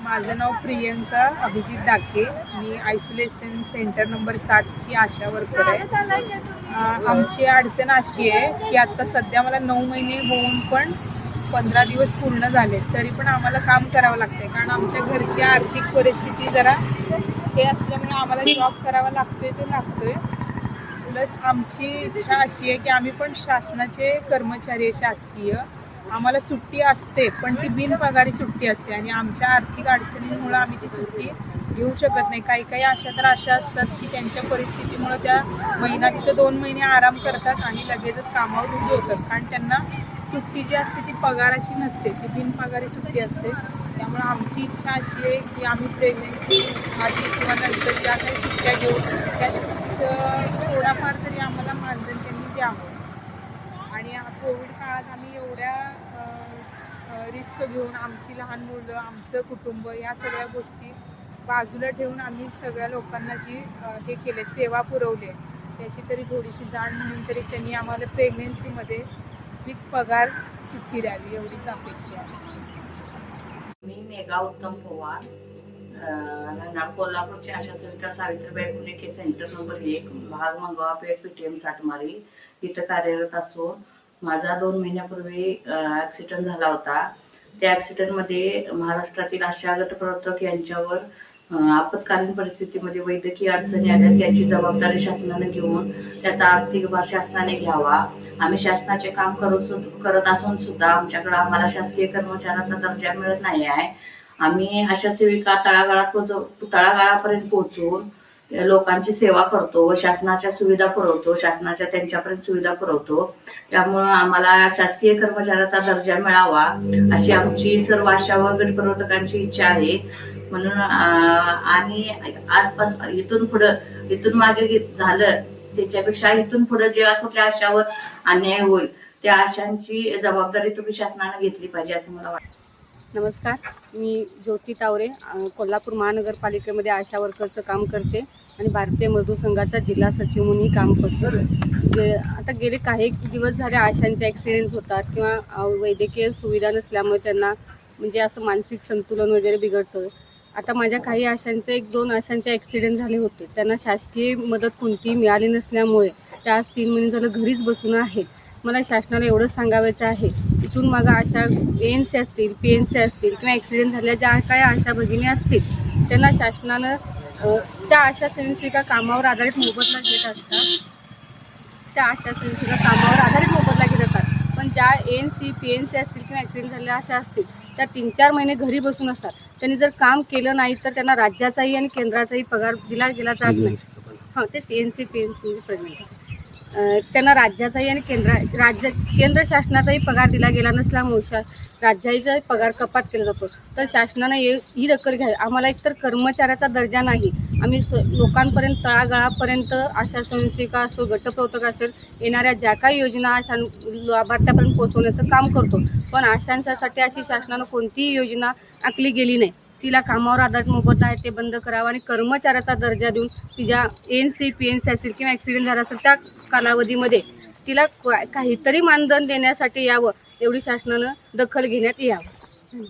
माझं नाव प्रियंका अभिजित डाके. मी isolation centre number 7ची आशा worker आहे. आमची अडचण अशी आहे की आता सध्या मला 9 महिने होऊन पण 15 दिवस पूर्ण झाले, तरी पण आम्हाला काम करावं लागतंय. कारण आमच्या घरची आर्थिक परिस्थिती जरा हे असल्यामुळे आम्हाला जॉब करावा लागतोय. प्लस आमची इच्छा अशी आहे की आम्ही पण शासनाचे कर्मचारी आहे, शासकीय. आम्हाला सुट्टी असते, पण ती बिनपगारी सुट्टी असते आणि आमच्या आर्थिक अडचणींमुळे आम्ही ती सुट्टी घेऊ शकत नाही. काही अशा असतात की त्यांच्या परिस्थितीमुळे त्या महिना तिथं 2 महिने आराम करतात आणि लगेचच कामावर रुजू होतात. कारण त्यांना सुट्टी जी असते ती पगाराची नसते, ती बिनपगारी सुट्टी असते. त्यामुळे आमची इच्छा अशी आहे की आम्ही प्रेग्नन्सी आधी किंवा नंतर ज्या काही सुट्ट्या घेऊ त्यात थोडाफार तरी आम्हाला मानधन त्यांनी द्यावं. आणि कोविड काळात आम्ही एवढ्या रिस्क घेऊन आमची लहान मुलं, आमचं कुटुंब या सगळ्या गोष्टी बाजूला ठेवून आम्ही सगळ्या लोकांना जी हे केले, सेवा पुरवली, त्याची तरी थोडीशी जाण म्हणून तरी त्यांनी आम्हाला प्रेग्नेन्सीमध्ये विथ पगार सुट्टी द्यावी एवढीच अपेक्षा आहे. मी मेघा उत्तम पवार, राहणार कोल्हापूरची आशा सेविका सावित्रीबाई पुणे सेंटर नंबर 1 भाग मंगवा पेठ PTM साठमारी इथं कार्यरत असून माझा 2 महिन्यापूर्वी ॲक्सिडेंट झाला होता. त्या ॲक्सिडेंटमध्ये महाराष्ट्रातील आशा गट प्रवर्तक यांच्यावर आपत्कालीन परिस्थितीमध्ये वैद्यकीय अडचणी आल्या, त्याची जबाबदारी शासनाने घेऊन त्याचा आर्थिक भार शासनाने घ्यावा. आम्ही शासनाचे काम करत असून सुद्धा आम्हाला शासकीय कर्मचाऱ्याचा दर्जा मिळत नाही आहे. आम्ही आशा सेविका तळागाळापर्यंत पोहोचून लोकांची सेवा करतो व शासनाच्या सुविधा पुरवतो, शासनाच्या त्यांच्यापर्यंत सुविधा पुरवतो. त्यामुळं आम्हाला शासकीय कर्मचाऱ्याचा दर्जा मिळावा अशी आमची सर्व आशा व गट प्रवर्तकांची इच्छा आहे. म्हणून आणि आजपासून इथून मागे झालं त्याच्यापेक्षा इथून पुढे जेव्हा कुठल्या आशावर अन्याय होईल त्या आशांची जबाबदारी तुम्ही शासनाने घेतली पाहिजे असं मला वाटतं. नमस्कार, मी ज्योती तावरे, कोल्हापूर महानगरपालिकेमध्ये आशा वर्करचं काम करते आणि भारतीय मजदूर संघाचा जिल्हा सचिव म्हणूनही काम करतो. आता गेले काही दिवस झाले आशांचे ॲक्सिडेंट होतात किंवा वैद्यकीय सुविधा नसल्यामुळे त्यांना म्हणजे असं मानसिक संतुलन वगैरे बिघडतं. आता माझ्या काही आशांचे 1-2 आशांचे ॲक्सिडेंट झाले होते. त्यांना शासकीय मदत कोणतीही मिळाली नसल्यामुळे त्या आज 3 महिने झालं घरीच बसून आहेत. मला शासनाला एवढं सांगायचं आहे, इथून मागं आशा ANC असतील, PNC असतील किंवा ॲक्सिडेंट झालेल्या ज्या काही आशा भगिनी असतील त्यांना शासनानं त्या आशा सेविका कामावर आधारित मोबदला घेत असतात. त्या आशा सेविका कामावर आधारित मोबदला घेत असतात. पण ज्या ANC, PNC असतील किंवा ॲक्सिडेंट झालेल्या आशा असतील त्या 3-4 महिने घरी बसून असतात. त्यांनी जर काम केलं नाही तर त्यांना राज्याचाही आणि केंद्राचाही पगार दिला गेला जात नाही. तेच ANC, PNC प्रेग्नेंट त्यांना राज्याचाही आणि केंद्र शासनाचाही पगार दिला गेला नसल्यामुळे राज्याचा पगार कपात केला जातो. तर शासनानं ही दखल घ्यावी. आम्हाला एकतर कर्मचाऱ्याचा दर्जा नाही, आम्ही लोकांपर्यंत तळागाळापर्यंत आशा स्वयंसेविका असो, गटप्रवर्तक असेल, येणाऱ्या ज्या काही योजना आशा लाभार्थ्यापर्यंत पोहोचवण्याचं काम करतो. पण आशांसाठी अशी शासनानं कोणतीही योजना आखली गेली नाही. तिला कामावर आधारित मोबदला आहे ते बंद करावं आणि कर्मचाऱ्याचा दर्जा देऊन तिच्या ANC, PNC असेल किंवा ॲक्सिडेंट झाला असेल त्या कालावधीमध्ये तिला काहीतरी मानधन देण्यासाठी यावं एवढी शासनानं दखल घेण्यात यावं.